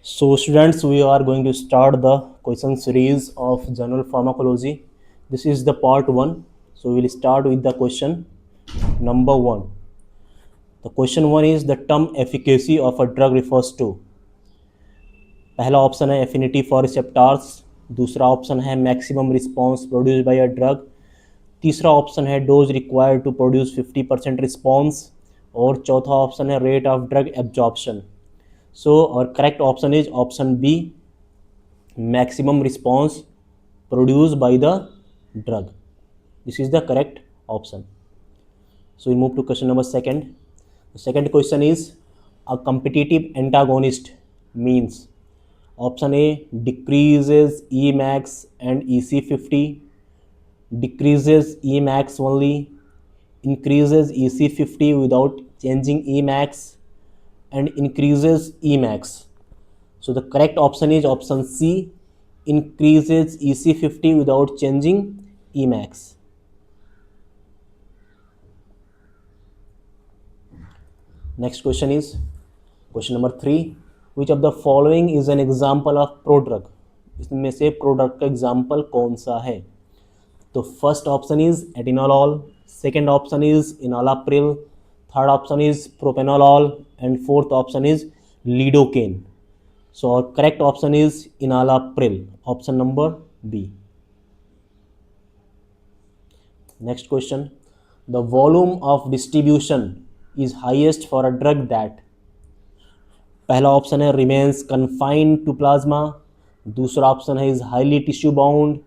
So students, we are going to start the question series of general pharmacology. This is the part 1. So we will start with the question number 1. The question 1 is the term efficacy of a drug refers to. पहला option है affinity for receptors, दूसरा option है maximum response produce by a drug, तीसरा option है dose required to produce 50% response और चौथा option है rate of drug absorption. So our correct option is option B, maximum response produced by the drug. This is the correct option. So we move to question number 2. The second question is a competitive antagonist means. Option A decreases Emax and EC50, decreases Emax only, increases EC50 without changing Emax, and increases Emax. So the correct option is option C, increases EC50 without changing Emax. Next question is question number 3. Which of the following is an example of prodrug? इसमें से product का example कौन सा है? तो first option is atenolol, second option is enalapril, third option is propranolol and fourth option is lidocaine. So our correct option is enalapril, option number B. Next question. The volume of distribution is highest for a drug that. पहला option है remains confined to plasma, दूसरा option है is highly tissue bound,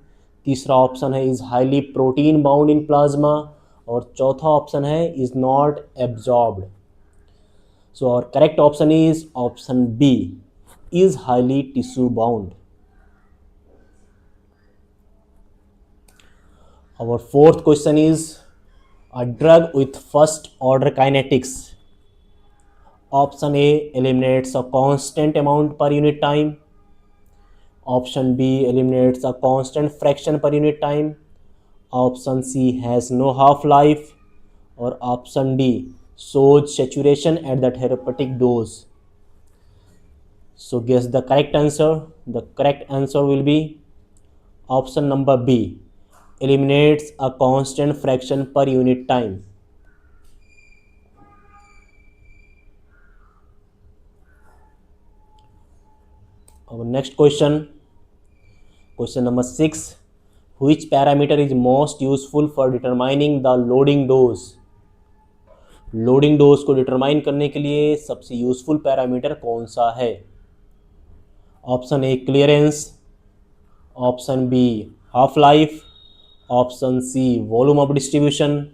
तीसरा option है is highly protein bound in plasma और चौथा option है is not absorbed. So our correct option is option B, is highly tissue bound. Our fourth question is a drug with first order kinetics. Option A eliminates a constant amount per unit time, option B eliminates a constant fraction per unit time, option C has no half-life, or option D shows saturation at the therapeutic dose. So guess the correct answer. The correct answer will be option number B, eliminates a constant fraction per unit time. Our next question, question number 6. Which parameter is most useful for determining the loading dose? Loading dose को determine करने के लिए सबसे useful parameter कौन सा है? Option A clearance, option B half life, option C volume of distribution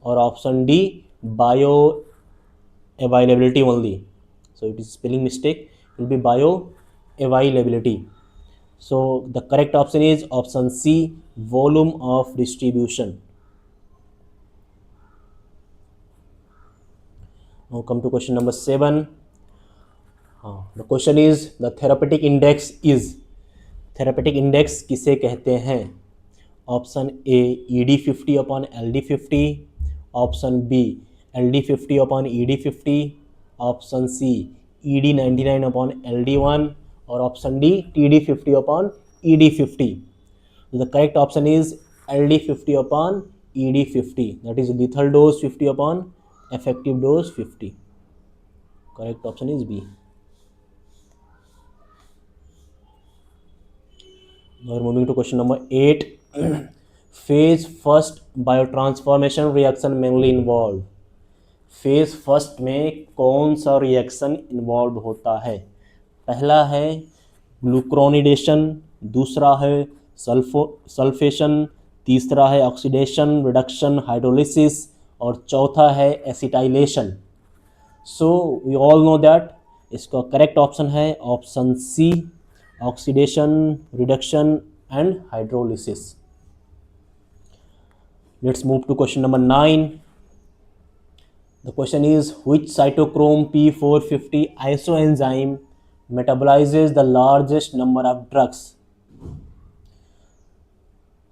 और option D bioavailability only. So it is spelling mistake, will be bioavailability. So the correct option is option C, volume of distribution. Now come to question number 7. The question is the therapeutic index is. Therapeutic index किसे कहते हैं? Option A ED50 upon LD50, option B LD50 upon ED50, option C ED99 upon LD1 और option D TD50 upon ED50. The correct option is LD50 upon ED50, that is lethal dose 50 upon effective dose 50. Correct option is B. Now we're moving to question number 8. Phase first biotransformation reaction mainly involved. Phase first में कौन सा reaction involve होता है? पहला है ग्लूक्रोनिडेशन, दूसरा है sulphation, तीसरा है ऑक्सीडेशन रिडक्शन हाइड्रोलिसिस और चौथा है acetylation. So we all know that इसका करेक्ट ऑप्शन है option C, oxidation reduction and hydrolysis. Let's move to question number 9. The question is which cytochrome P450 isoenzyme metabolizes the largest number of drugs?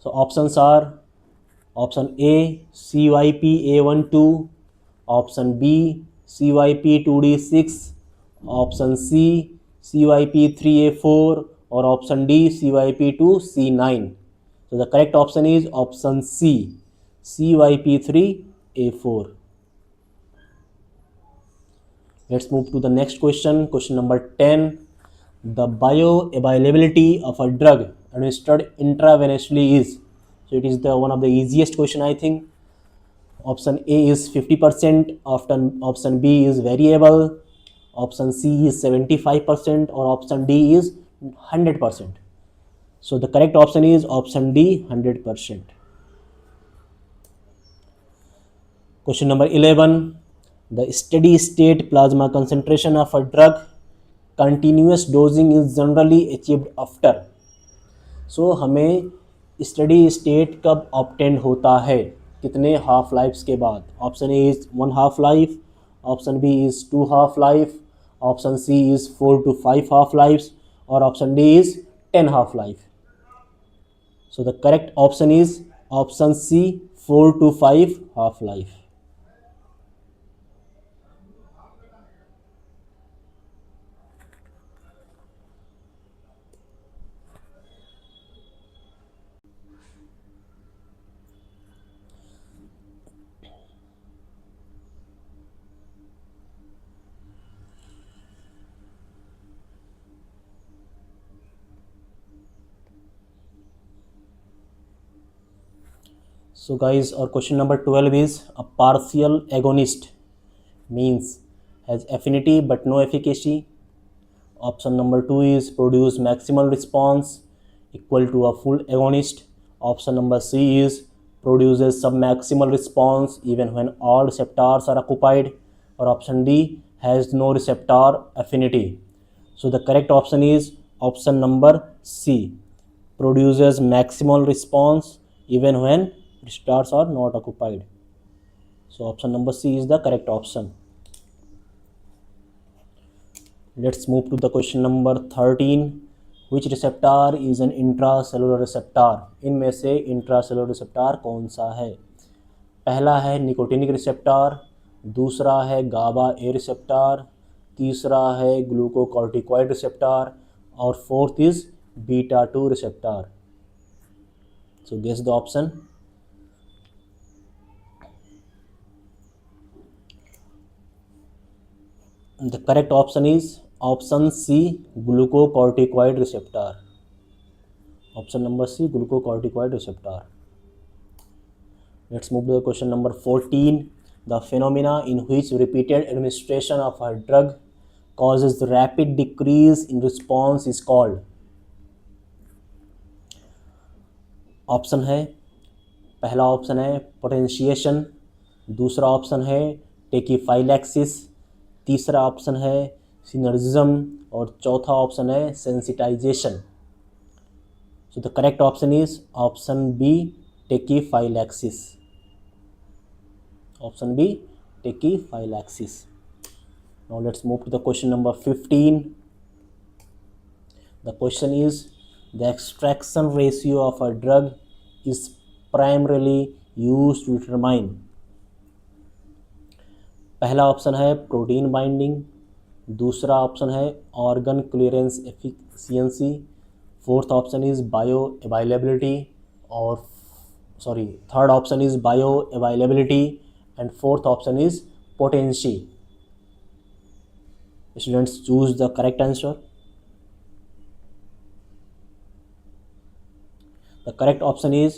So options are option A CYP-A12, option B CYP2D6, option C CYP3A4, or option D, CYP2C9. So the correct option is option C, CYP3A4. Let's move to the next question. Question number 10. The bioavailability of a drug administered intravenously is. So it is the one of the easiest question, I think. Option A is 50%, option B is variable, option C is 75%, or option D is 100%. So the correct option is option D, 100%. Question number 11. The steady state plasma concentration of a drug continuous dosing is generally achieved after. So हमें steady state कब obtain होता है, कितने half lives के बाद? Option A is 1 half life, option B is 2 half life, option C is 4 to 5 half lives, और option D is 10 half life. So the correct option is option C, 4 to 5 half life. So guys, our question number 12 is, a partial agonist means has affinity but no efficacy. Option number 2 is produce maximal response equal to a full agonist. Option number C is produces submaximal response even when all receptors are occupied, or option D has no receptor affinity. So the correct option is option number C, produces maximal response even when receptors are not occupied. So option number C is the correct option. Let's move to the question number 13. Which receptor is an intracellular receptor? इनमें से intracellular receptor कौन सा है? पहला है nicotinic receptor, दूसरा है गाबा ए receptor, तीसरा है ग्लूकोकॉर्टिकॉइड रिसेप्टर, और fourth is beta 2 receptor. So guess the option. The correct option is option C, glucocorticoid receptor. Option number C, glucocorticoid receptor. Let's move to the question number 14. The phenomena in which repeated administration of a drug causes rapid decrease in response is called. Option है, पहला option है potentiation, दूसरा option है टेकीफाइलैक्सिस, तीसरा option है synergism, और चौथा option है sensitization. So the correct option is option B, tachyphylaxis. Option B, tachyphylaxis. Now let's move to the question number 15. The question is, the extraction ratio of a drug is primarily used to determine. पहला option है protein binding, दूसरा option है organ clearance efficiency, fourth option is bioavailability, और third option is bioavailability, and fourth option is potency. Students choose the correct answer. The correct option is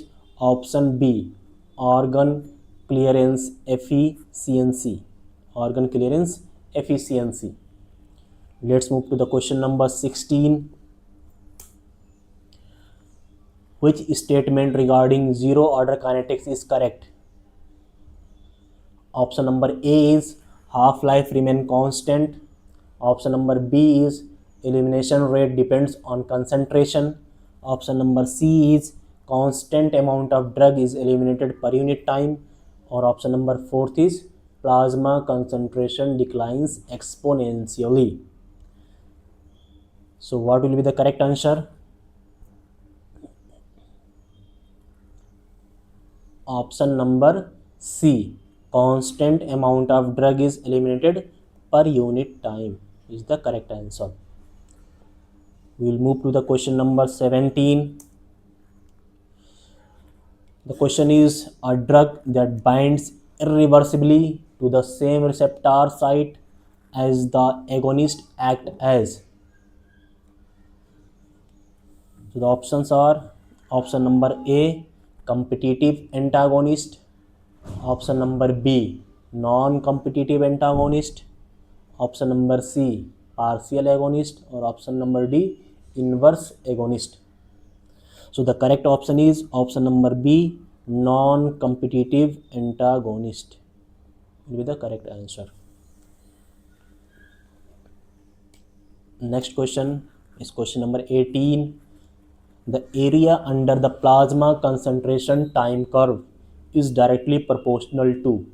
option B, organ clearance efficiency. Organ clearance efficiency. Let's move to the question number 16. Which statement regarding zero order kinetics is correct? Option number A is half-life remain constant. Option number B is elimination rate depends on concentration. Option number C is constant amount of drug is eliminated per unit time, or option number 4 is plasma concentration declines exponentially. So what will be the correct answer? Option number C, constant amount of drug is eliminated per unit time is the correct answer. We will move to the question number 17. The question is a drug that binds irreversibly to the same receptor site as the agonist act as. So the options are option number A, competitive antagonist, option number B, non-competitive antagonist, option number C, partial agonist, or option number D, inverse agonist. So the correct option is option number B, non-competitive antagonist will be the correct answer. Next question is question number 18. The area under the plasma concentration time curve is directly proportional to.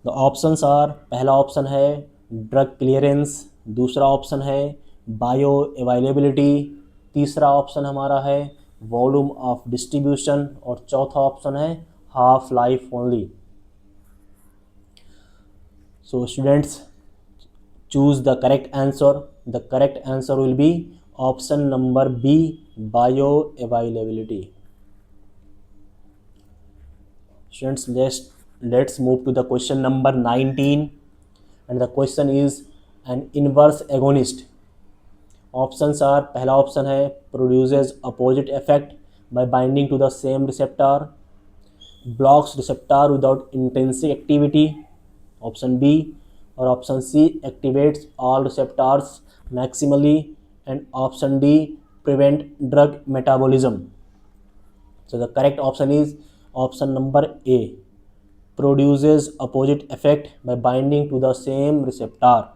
The options are, पहला option है drug clearance, दूसरा option है bioavailability, तीसरा option हमारा है volume of distribution और चौथा option है half life only. So students, choose the correct answer. The correct answer will be option number B, bioavailability. Students, let's move to the question number 19, and the question is an inverse agonist. Options are, पहला option है produces opposite effect by binding to the same receptor, blocks receptor without intrinsic activity, option B, और option C, activates all receptors maximally, and option D, prevent drug metabolism. So the correct option is option number A, produces opposite effect by binding to the same receptor.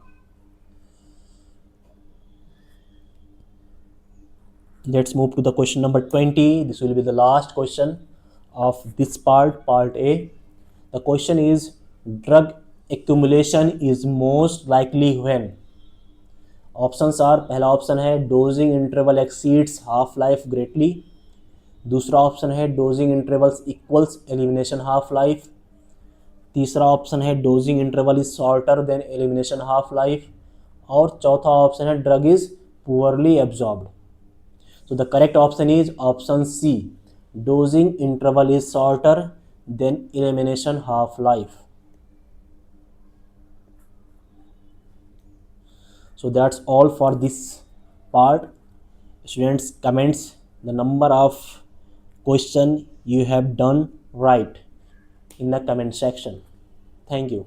Let's move to the question number 20. This will be the last question of this part A. The question is, drug accumulation is most likely when. Options are, पहला option है dosing interval exceeds half life greatly, दूसरा option है dosing intervals equals elimination half life, तीसरा option है dosing interval is shorter than elimination half life, और चौथा option है drug is poorly absorbed. So the correct option is option C, dosing interval is shorter than elimination half-life. So that's all for this part. Students, comments the number of question you have done right in the comment section. Thank you.